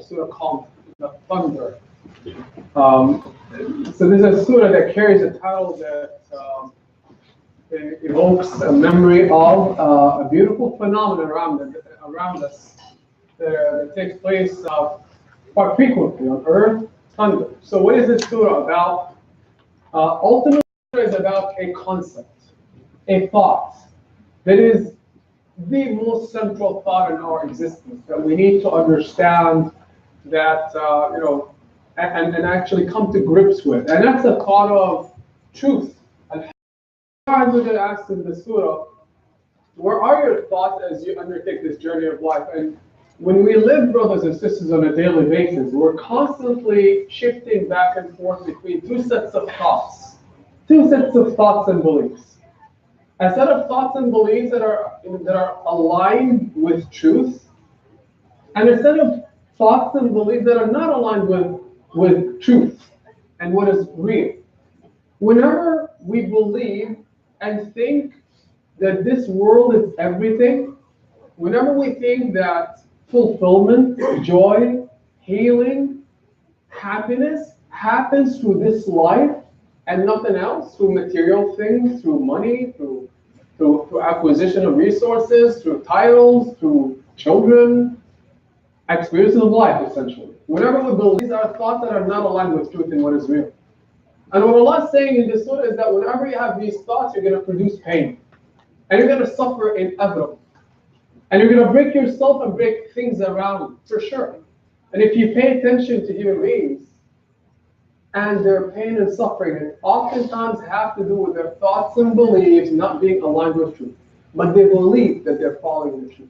a surah called the Thunder. So this is a surah that carries a title that evokes a memory of a beautiful phenomenon around us that takes place quite frequently on Earth, thunder. So what is this surah about? Ultimately, it is about a concept, a thought that is the most central thought in our existence that we need to understand, that and actually come to grips with, and that's the thought of truth. And Allah asks in the surah, where are your thoughts as you undertake this journey of life? And when we live, brothers and sisters, on a daily basis, we're constantly shifting back and forth between two sets of thoughts and beliefs. A set of thoughts and beliefs that are aligned with truth, and a set of thoughts and beliefs that are not aligned with truth and what is real. Whenever we believe and think that this world is everything, whenever we think that fulfillment, joy, healing, happiness happens through this life and nothing else, through material things, through money, through acquisition of resources, through titles, through children, experiences of life, essentially. Whenever we believe, these are thoughts that are not aligned with truth and what is real. And what Allah is saying in this surah is that whenever you have these thoughts, you're going to produce pain. And you're going to suffer inevitably. And you're going to break yourself and break things around you, for sure. And if you pay attention to human beings and their pain and suffering, it oftentimes have to do with their thoughts and beliefs not being aligned with truth. But they believe that they're following the truth.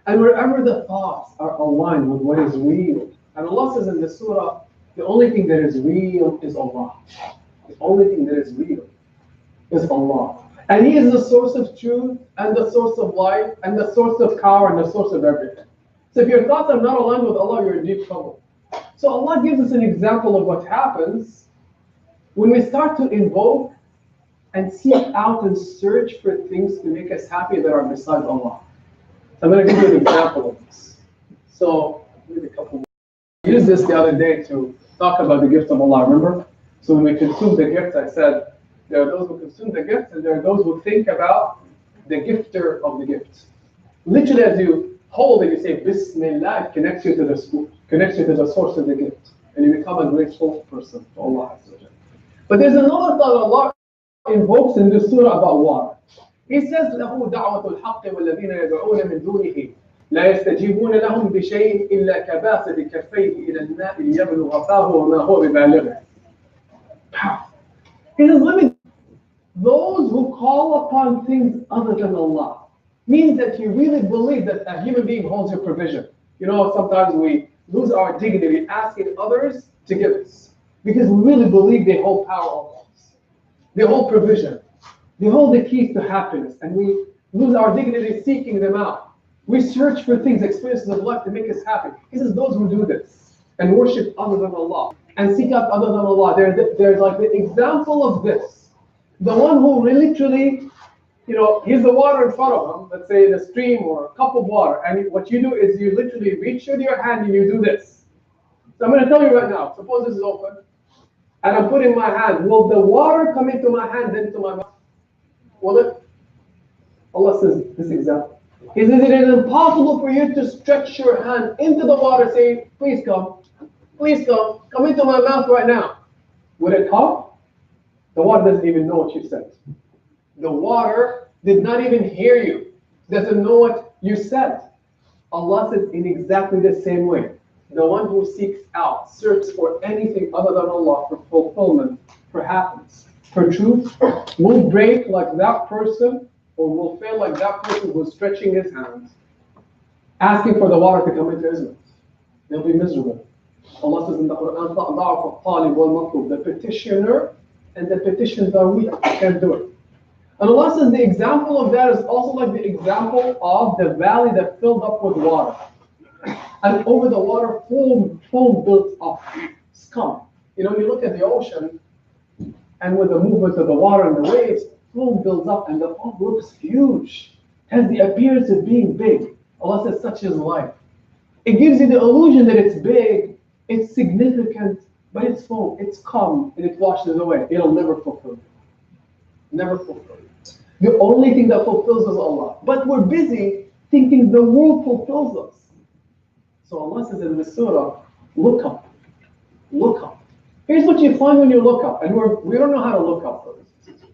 And wherever the thoughts are aligned with what is real, and Allah says in the surah, the only thing that is real is Allah. The only thing that is real is Allah. And He is the source of truth, and the source of life, and the source of power, and the source of everything. So if your thoughts are not aligned with Allah, you're in deep trouble. So Allah gives us an example of what happens when we start to invoke and seek out and search for things to make us happy that are besides Allah. I'm going to give you an example of this. So, maybe a couple more. I used this the other day to talk about the gift of Allah, remember? So when we consume the gift, I said, there are those who consume the gift, and there are those who think about the gifter of the gift. Literally, as you hold it, you say, Bismillah, it connects you to the source of the gift. And you become a grateful person to Allah. But there's another thought Allah invokes in this surah about water. He says, لَهُ دَعْوَةُ الْحَقِّ وَالَّذِينَ يَدْعُونَ مِن دُونِهِ لَا يَسْتَجِيبُونَ لَهُم بِشَيْءٍ إِلَّا كَبَاسِطِ كَفَّيْهِ إِلَى الْمَاءِ لِيَبْلُغَ فَاهُ وَمَا هُوَ بِبَالِغِهِ. He says, those who call upon things other than Allah means that you really believe that a human being holds your provision. You know, sometimes we lose our dignity asking others to give us because we really believe they hold power over us. They hold provision. They hold the keys to happiness, and we lose our dignity seeking them out. We search for things, experiences of life to make us happy. He says those who do this and worship other than Allah and seek out other than Allah, there's like the example of this. The one who literally, here's the water in front of him, let's say in a stream or a cup of water, and what you do is you literally reach with your hand and you do this. So I'm going to tell you right now, suppose this is open, and I'm putting my hand. Will the water come into my hand then to my mouth? Will it? Allah says this example. He says it is impossible for you to stretch your hand into the water saying, please come into my mouth right now. Would it come? The water doesn't even know what you said. The water did not even hear you, doesn't know what you said. Allah says in exactly the same way, the one who seeks out, searches for anything other than Allah, for fulfillment, for happiness, for truth, will break like that person, or will fail like that person who's stretching his hands, asking for the water to come into his mouth. They'll be miserable. Allah says in the Quran, the petitioner and the petitions are weak, can't do it. And Allah says the example of that is also like the example of the valley that filled up with water. And over the water, foam built up, scum. When you look at the ocean, and with the movement of the water and the waves, foam builds up, and the foam looks huge, has the appearance of being big. Allah says, such is life. It gives you the illusion that it's big, it's significant, but it's full, it's calm, and it washes away. It'll never fulfill you. Never fulfill you. The only thing that fulfills is Allah. But we're busy thinking the world fulfills us. So Allah says in the surah, look up. Look up. Here's what you find when you look up. And we don't know how to look up.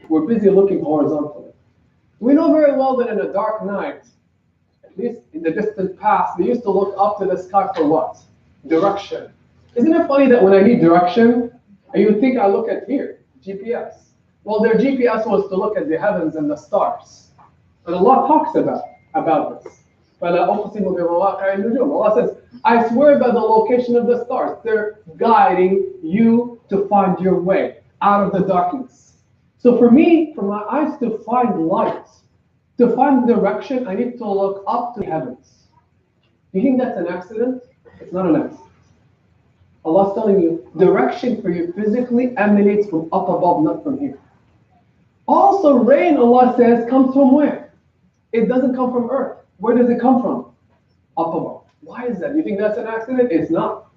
We're busy looking horizontally. We know very well that in a dark night, at least in the distant past, they used to look up to the sky for what? Direction. Isn't it funny that when I need direction, you would think I look at here, GPS. Well, their GPS was to look at the heavens and the stars. And Allah talks about this. Allah says, I swear by the location of the stars. They're guiding you to find your way out of the darkness. So for me, for my eyes to find light, to find direction, I need to look up to the heavens. Do you think that's an accident? It's not an accident. Allah's telling you, direction for you physically emanates from up above, not from here. Also, rain, Allah says, comes from where? It doesn't come from earth. Where does it come from? Up above. Why is that? You think that's an accident? It's not.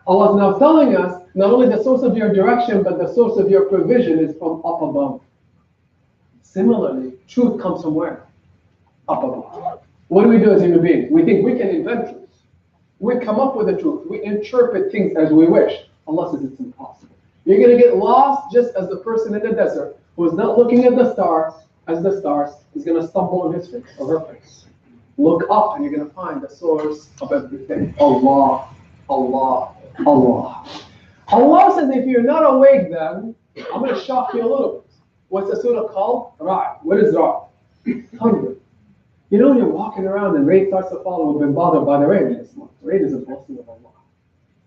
Allah is now telling us, not only the source of your direction, but the source of your provision is from up above. Similarly, truth comes from where? Up above. What do we do as human beings? We think we can invent truth. We come up with the truth. We interpret things as we wish. Allah says it's impossible. You're going to get lost just as the person in the desert who is not looking at the stars as the stars is going to stumble on his face or her face. Look up and you're going to find the source of everything. Allah, Allah, Allah. Allah says if you're not awake then, I'm going to shock you a little bit. What's the surah called? Ra'. What is Ra'? Thunder. You know when you're walking around and rain starts to fall, we've been bothered by the rain this month. Rain is a blessing of Allah.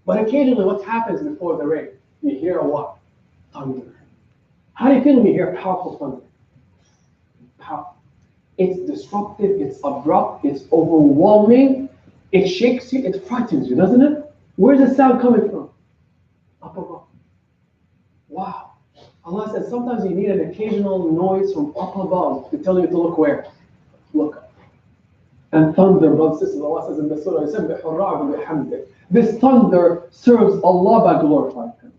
But occasionally what happens before the rain? You hear a what? Thunder. How do you feel when you hear powerful thunder? Powerful. It's disruptive, it's abrupt, it's overwhelming, it shakes you, it frightens you, doesn't it? Where's the sound coming from? Up above. Wow. Allah says sometimes you need an occasional noise from up above to tell you to look where? Look up. And thunder, brothers and sisters, Allah says in the surah, this thunder serves Allah by glorifying Him.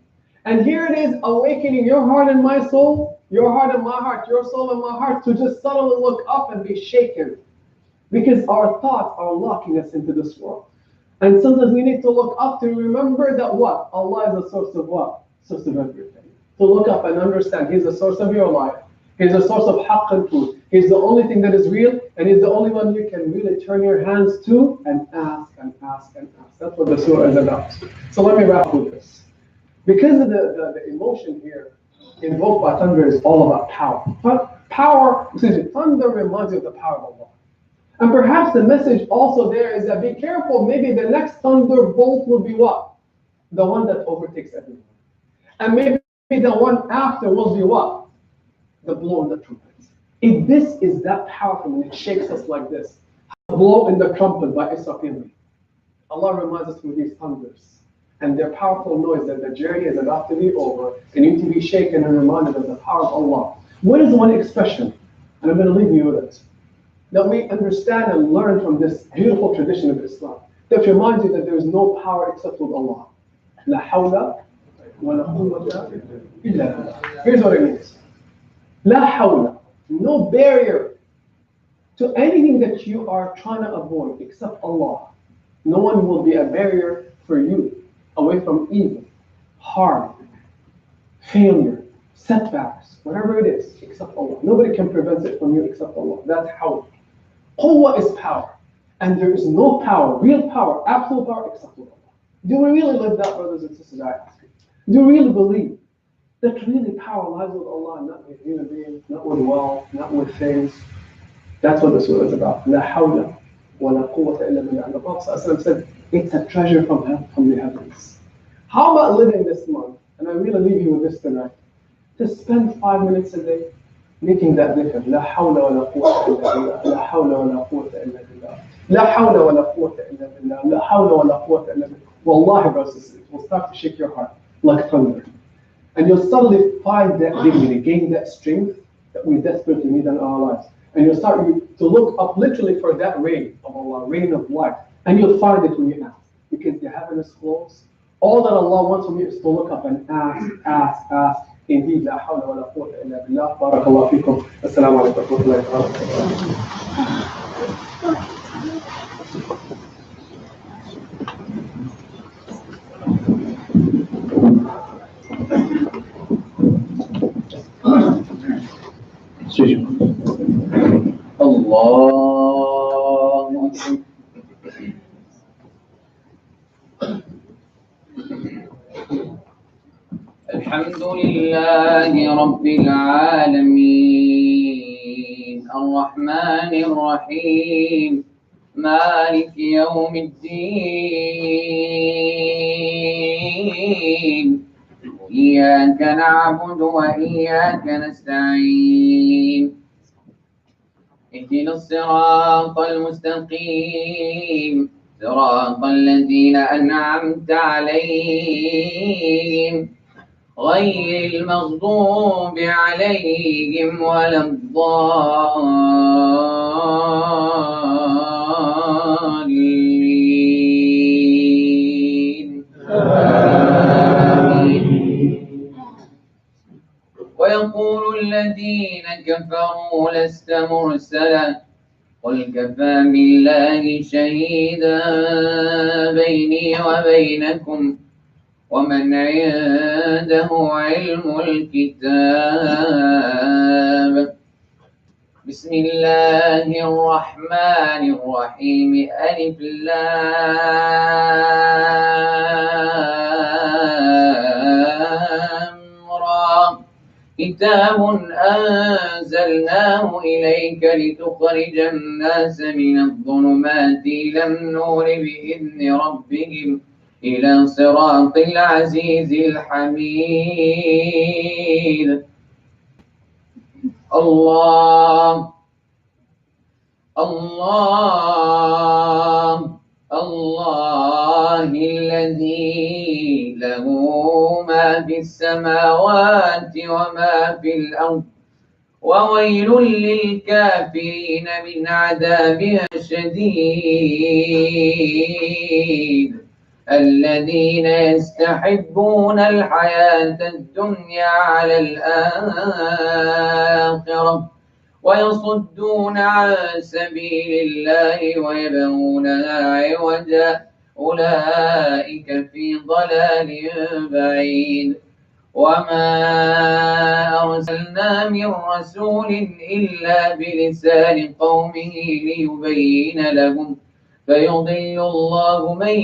And here it is awakening your heart and my soul, your heart and my heart, your soul and my heart to just suddenly look up and be shaken. Because our thoughts are locking us into this world. And sometimes we need to look up to remember that what? Allah is the source of what? Source of everything. To look up and understand He's the source of your life. He's the source of haqq and truth. He's the only thing that is real, and He's the only one you can really turn your hands to and ask and ask and ask. That's what the surah is about. So let me wrap up with this. Because of the emotion here invoked by thunder is all about power. Thunder reminds you of the power of Allah. And perhaps the message also there is that be careful, maybe the next thunderbolt will be what? The one that overtakes everyone. And maybe the one after will be what? The blow in the trumpet. If this is that powerful and it shakes us like this, blow in the trumpet by Israfil. Allah reminds us with these thunders and their powerful noise that the journey is about to be over and you need to be shaken and reminded of the power of Allah. What is one expression? And I'm going to leave you with it. That we understand and learn from this beautiful tradition of Islam. That reminds you that there is no power except with Allah. La hawla wa la quwwata illa billah. Here's what it means. La hawla. No barrier to anything that you are trying to avoid except Allah. No one will be a barrier for you away from evil, harm, failure, setbacks, whatever it is, except Allah. Nobody can prevent it from you except Allah. That's how. Quwwah is power. And there is no power, real power, absolute power except with Allah. Do we really live that, brothers and sisters? I ask you. Do we really believe that really power lies with Allah, not with human beings, not with wealth, not with things? That's what the surah is about. La hawla wa la quwwata illa billah. And the Prophet said, it's a treasure from the heavens. How about living this month? And I really leave you with this tonight. To spend 5 minutes a day making that dhikr. La hawla wa la quwwata illa billah. La hawla wa la quwwata illa billah. La hawla wa la quwwata illa billah. La hawla wa la quwwata illa billah. Wallahi, brothers and sisters, it will start to shake your heart like thunder. And you'll suddenly find that dignity, gain that strength that we desperately need in our lives. And you'll start to look up literally for that rain of Allah, rain of life. And you'll find it when you ask. because the heaven is closed. All that Allah wants from you is to look up and ask. Indeed, لا حول ولا قوة إلا بالله. بارك الله فيكم. السلام عليكم ورحمة الله وبركاته. الله أكبر. الحمد لله رب العالمين الرحمن الرحيم مالك يوم الدين إياك نعبد وإياك نستعين اهدنا الصراط المستقيم صراط الذين أنعمت عليهم غير المغضوب عليهم ولا الضالين آمين. ويقول الذين كفروا لست مرسلا قل كفى بالله شهيدا بيني وبينكم ومن عنده علم الكتاب. بسم الله الرحمن الرحيم ألف لام را كتاب أنزلناه إليك لتخرج الناس من الظلمات إلى النور بإذن ربهم إلى صراط العزيز الحميد. الله الله الله الذي له ما في السماوات وما في الأرض وويل للكافرين من عذاب شديد الذين يستحبون الحياة الدنيا على الآخرة ويصدون عن سبيل الله ويبغونها عوجا أولئك في ضلال بعيد. وما أرسلنا من رسول إلا بلسان قومه ليبين لهم فيضل الله من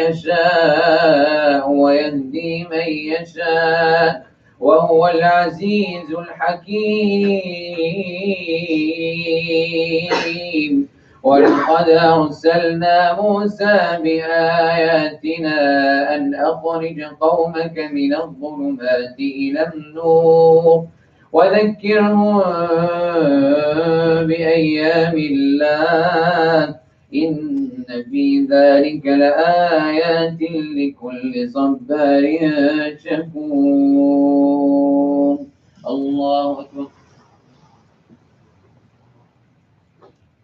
يشاء ويهدي من يشاء وهو العزيز الحكيم. ولقد أرسلنا موسى بآياتنا أن أخرج قومك من الظلمات إلى النور وذكرهم بأيام الله إن في ذلك لآيات لكل صبار شكور. الله أكبر.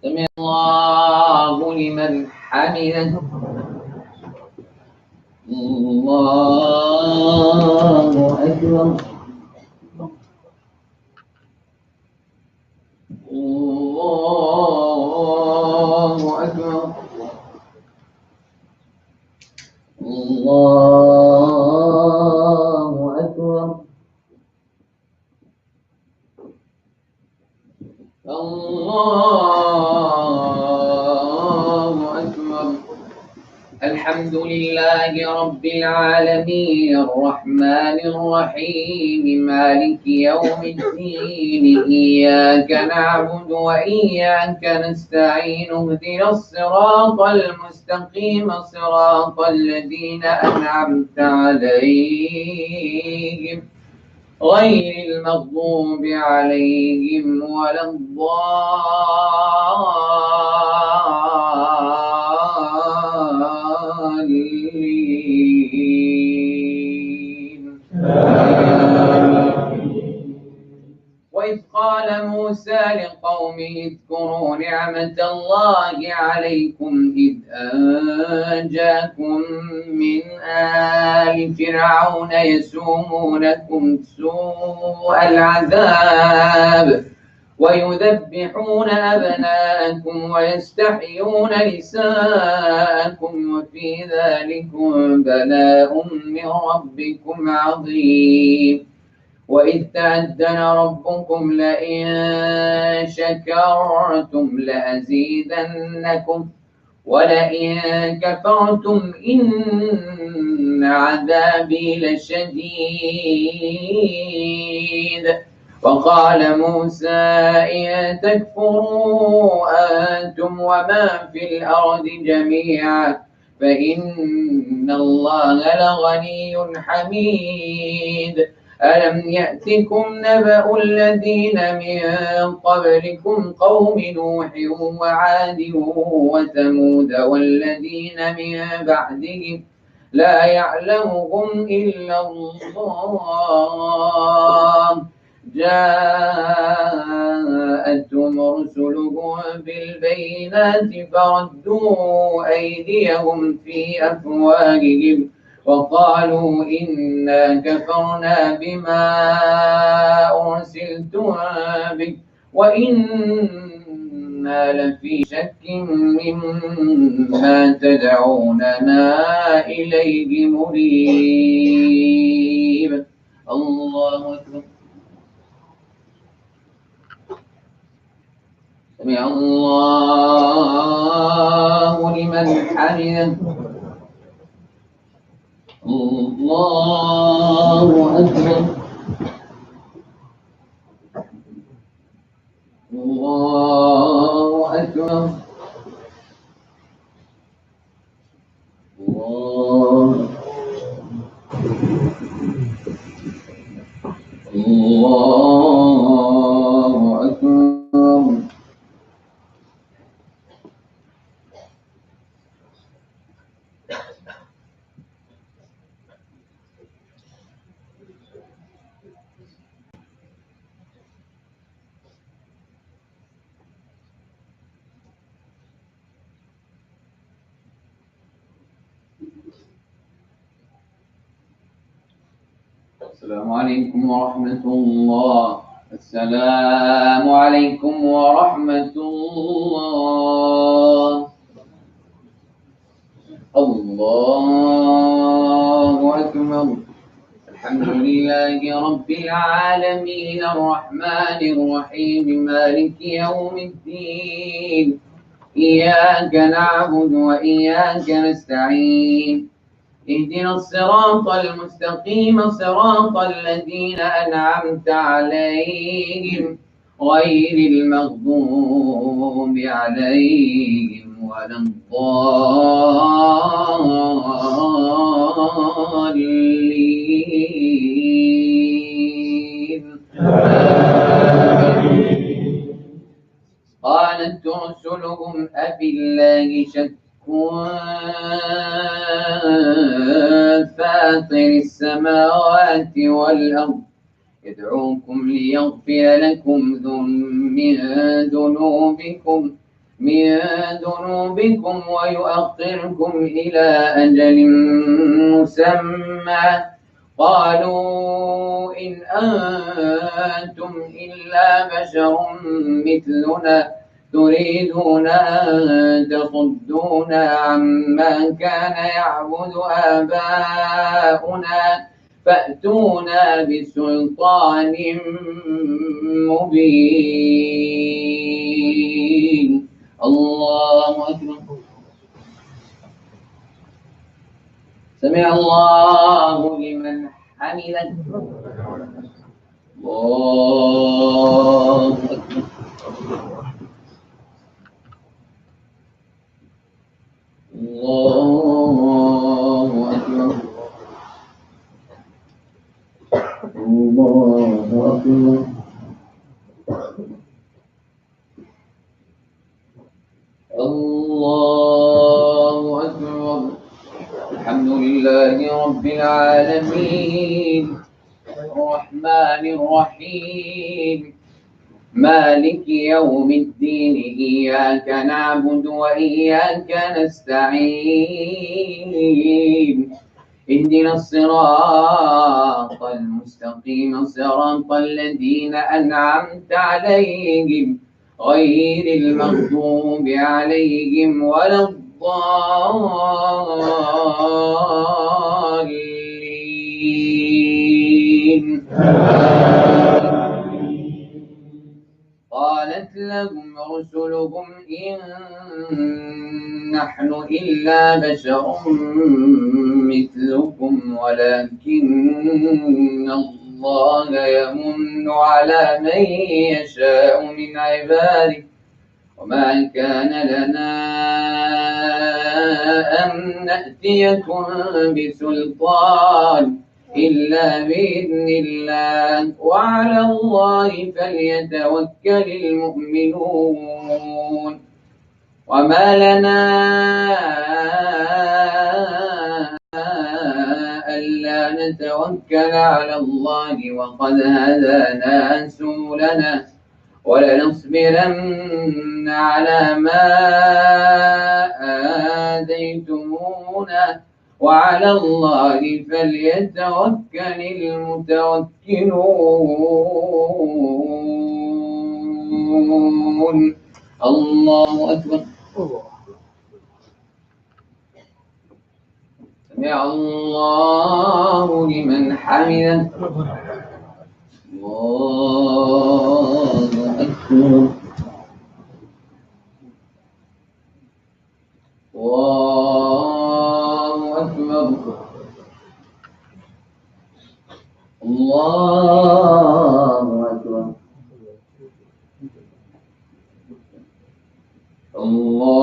سمع الله لمن حمده. الله أكبر. الله أكبر. الله أكبر. الله أكبر. الحمد لله رب العالمين الرحمن الرحيم مالك يوم الدين إياك نعبد وإياك نستعين اهدنا الصراط المستقيم صراط الذين أنعمت عليهم غير المغضوب عليهم ولا الضالين. وإذ قال موسى لقومه اذكروا نعمة الله عليكم إذ أنجاكم من آل فرعون يسومونكم سوء العذاب ويذبحون أبناءكم ويستحيون نساءكم وفي ذلكم بلاء من ربكم عظيم. وإذ تأذن ربكم لئن شكرتم لأزيدنكم ولئن كفرتم إن عذابي لشديد. وقال موسى إن تكفروا أنتم ومن في الأرض جميعا فإن الله لغني حميد. ألم يأتكم نبأ الذين من قبلكم قوم نوح وعاد وثمود والذين من بعدهم لا يعلمهم إلا الله جاءتهم رسلهم بالبينات فردوا أيديهم في أفواههم وقالوا إنا كفرنا بما أرسلتم به وإنا لفي شك مما تدعوننا إليه مريب. الله أكبر. سمع الله لمن حمده. الله أكبر. الله أكبر. الله أكبر. السلام عليكم ورحمة الله. السلام عليكم ورحمة الله. الله أكبر. الحمد لله رب العالمين الرحمن الرحيم مالك يوم الدين إياك نعبد وإياك نستعين اهدنا الصراط المستقيم صراط الذين أنعمت عليهم غير المغضوب عليهم ولا الضالين. قالت رسلهم أفي الله شك فاطر السماوات والأرض يدعوكم ليغفر لكم من ذنوبكم ويؤخركم إلى أجل مسمى قالوا إن أنتم إلا بشر مثلنا تريدون أن تصدونا عما كان يعبد آباؤنا فأتونا بسلطان مبين. الله أكبر. سمع الله لمن حمده. الله أكبر. الله أكبر. الله أكبر. الله أكبر. الحمد لله رب العالمين الرحمن الرحيم مالك يوم الدين إياك نعبد وإياك نستعين اهدنا الصراط المستقيم صراط الذين أنعمت عليهم غير المغضوب عليهم ولا الضالين. قالت لهم رسلهم إن نحن إلا بشر مثلكم ولكن الله يمن على من يشاء من عباده وما كان لنا أن نأتيكم بسلطان إلا بإذن الله وعلى الله فليتوكل المؤمنون. وما لنا ألا نتوكل على الله وقد هدانا سبلنا ولنصبرن على ما آذيتمونا وعلى الله فليتوكل المتوكلون. الله أكبر. سمع الله لمن حمده. الله أكبر. الله أكبر. الله أكبر. الله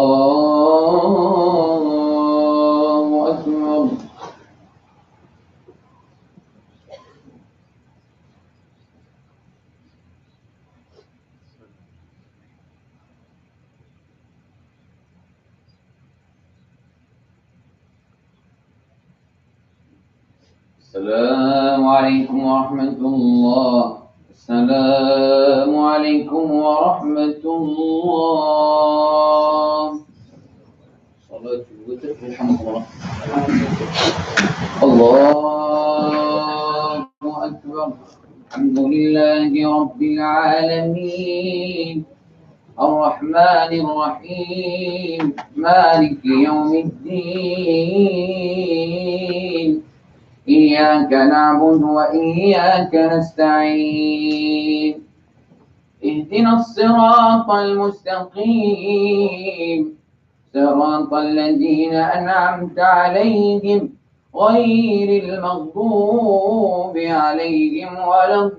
أكبر. السلام عليكم ورحمة الله. السلام عليكم ورحمة الله. صلاة الوتر الحمد لله. الله أكبر. الحمد لله رب العالمين الرحمن الرحيم مالك يوم الدين إياك نعبد وإياك نستعين اهدنا الصراط المستقيم صراط الذين أنعمت عليهم غير المغضوب عليهم ولا الضالين.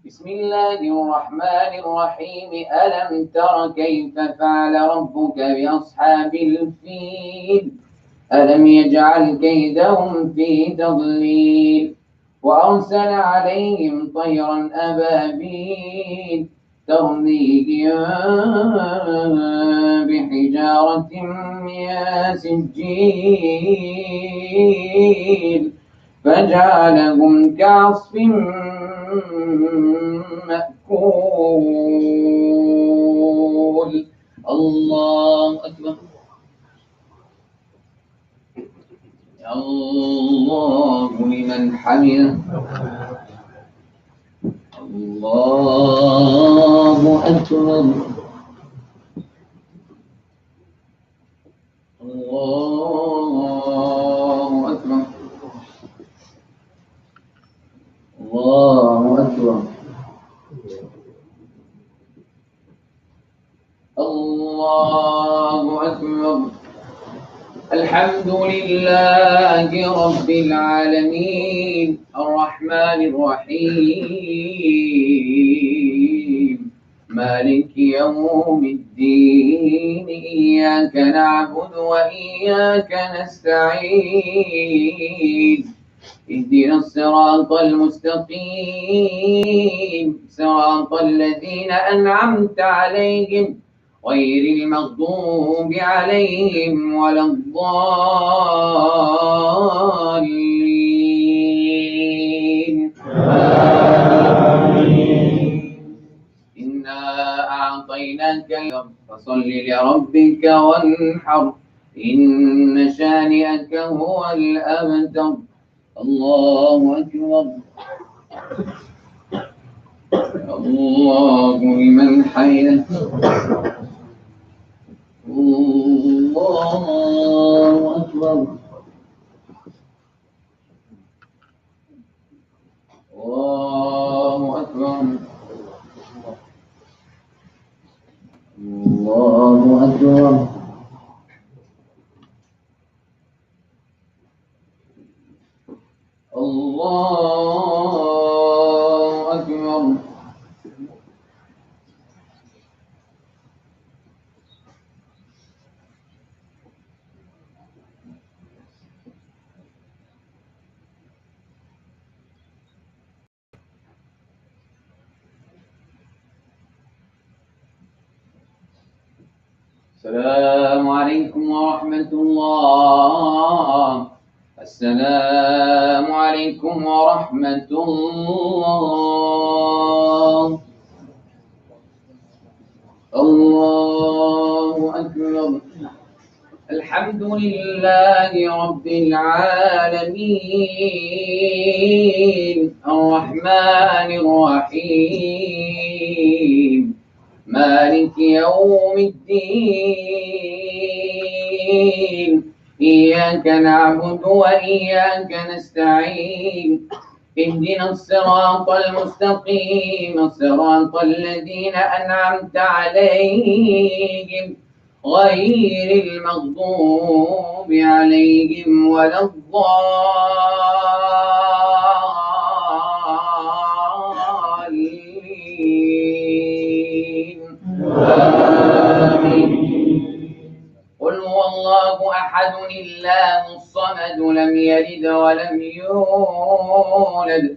بسم الله الرحمن الرحيم. ألم تر كيف فعل ربك بأصحاب الفيل ألم يجعل كيدهم في تضليل وأرسل عليهم طيرا أبابيل ترميهم بحجارة من سجيل فجعلهم كعصف مأكول. الله أكبر. الله لمن حمده. الله أكبر. الله أكبر. الله أكبر. الله أكبر. الحمد لله رب العالمين الرحمن الرحيم مالك يوم الدين إياك نعبد وإياك نستعين اهدنا الصراط المستقيم صراط الذين أنعمت عليهم غير المغضوب عليهم ولا الضالين. إنا أعطيناك الكوثر فصل لربك وانحر إن شانئك هو الأبتر. الله أكبر. الله لمن حمده. الله أكبر. الله أكبر. الله أكبر. الله أكبر. السلام عليكم ورحمة الله. السلام عليكم ورحمة الله. الله أكبر. الحمد لله رب العالمين الرحمن الرحيم مالك يوم الدين إياك نعبد وإياك نستعين اهدنا الصراط المستقيم صراط الذين أنعمت عليهم غير المغضوب عليهم ولا الضالين. آمين. قل هو الله أحد الله الصمد لم يلد ولم يولد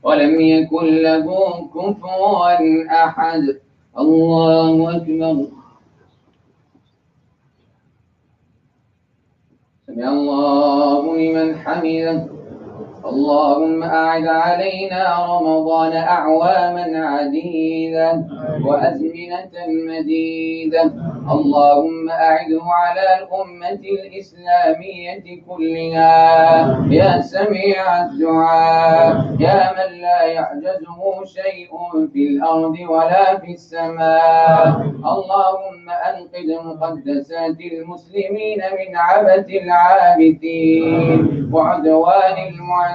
ولم يكن له كفوا أحد. الله أكبر. سمع الله لمن حمده. اللهم أعد علينا رمضان أعواما عديدة وأزمنة مديدة. اللهم أعده على الأمة الإسلامية كلها يا سميع الدعاء يا من لا يعجزه شيء في الأرض ولا في السماء. اللهم أنقذ مقدسات المسلمين من عبث العابثين وعدوان المعتدين.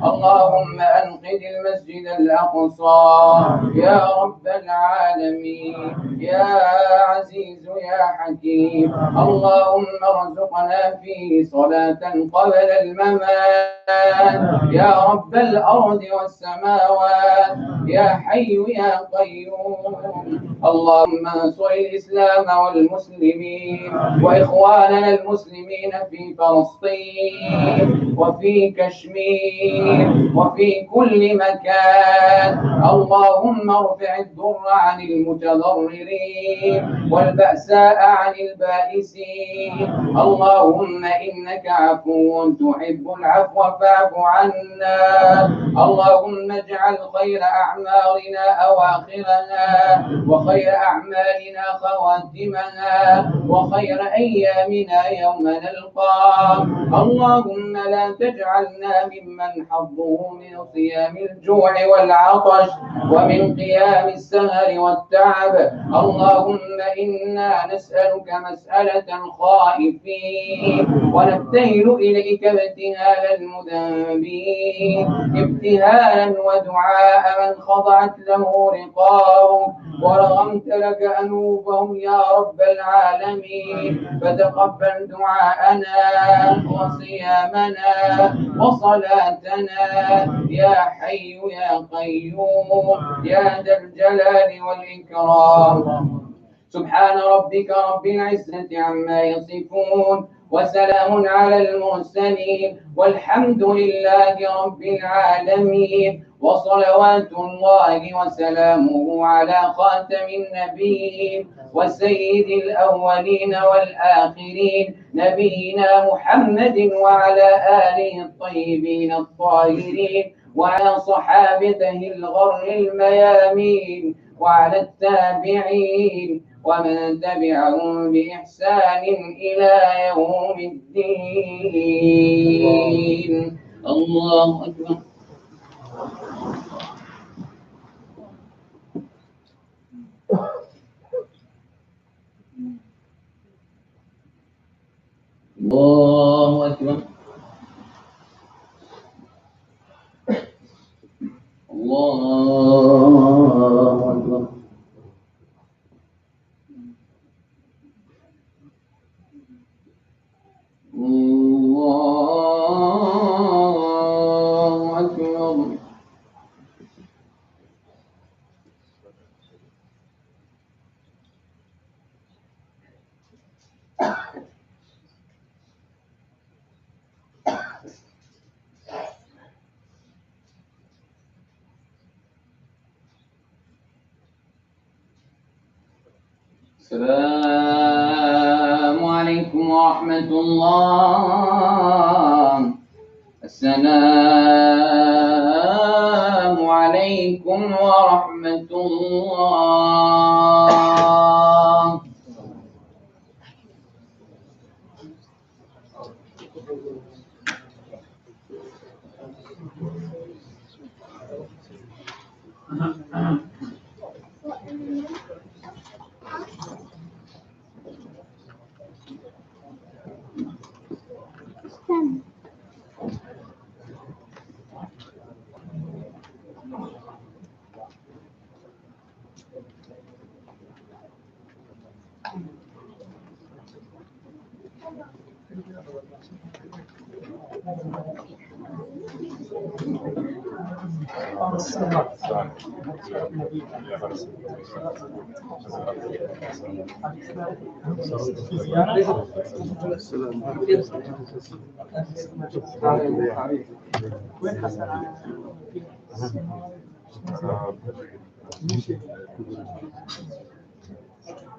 اللهم أنقذ المسجد الأقصى يا رب العالمين يا عزيز يا حكيم. اللهم ارزقنا فيه صلاة قبل الممات يا رب الأرض والسماوات يا حي يا قيوم. اللهم انصر الإسلام والمسلمين وإخواننا المسلمين في فلسطين وفي كشمير وفي كل مكان. اللهم ارفع الضر عن المتضررين والبأساء عن البائسين. اللهم إنك عفو تحب العفو فاعف عنا. اللهم اجعل خير أعمارنا أواخرها وخير أعمالنا خواتمها وخير أيامنا يوم نلقاك. اللهم لا تجعلنا ممن حظه من صيام الجوع والعطش ومن قيام السهر والتعب. اللهم إنا نسألك مسألة الخائفين ونبتهل إليك ابتهال المذنبين ابتهالا ودعاء من خضعت له رقابك ورغمت لك أنوفهم يا رب العالمين. فتقبل دعاءنا وصيامنا وصلاتنا يا حي يا قيوم يا ذا الجلال والإكرام. سبحان ربك رب العزة عما يصفون وسلام على المرسلين والحمد لله رب العالمين. وصلوات الله وسلامه على خاتم النبيين وسيد الأولين والآخرين نبينا محمد وعلى آله الطيبين الطاهرين وعلى صحابته الغر الميامين وعلى التابعين ومن تبعهم بإحسان إلى يوم الدين. الله أكبر. الله أكبر. الله أكبر. الله أكبر. السلام عليكم ورحمة الله. السلام عليكم ورحمة الله.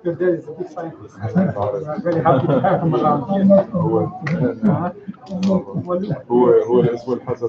Your dad is a big scientist. I'm very happy to have him around here. هو الاسم الحسن.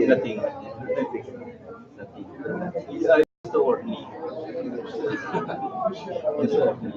Nothing. It's the ordinary. It's the ordinary.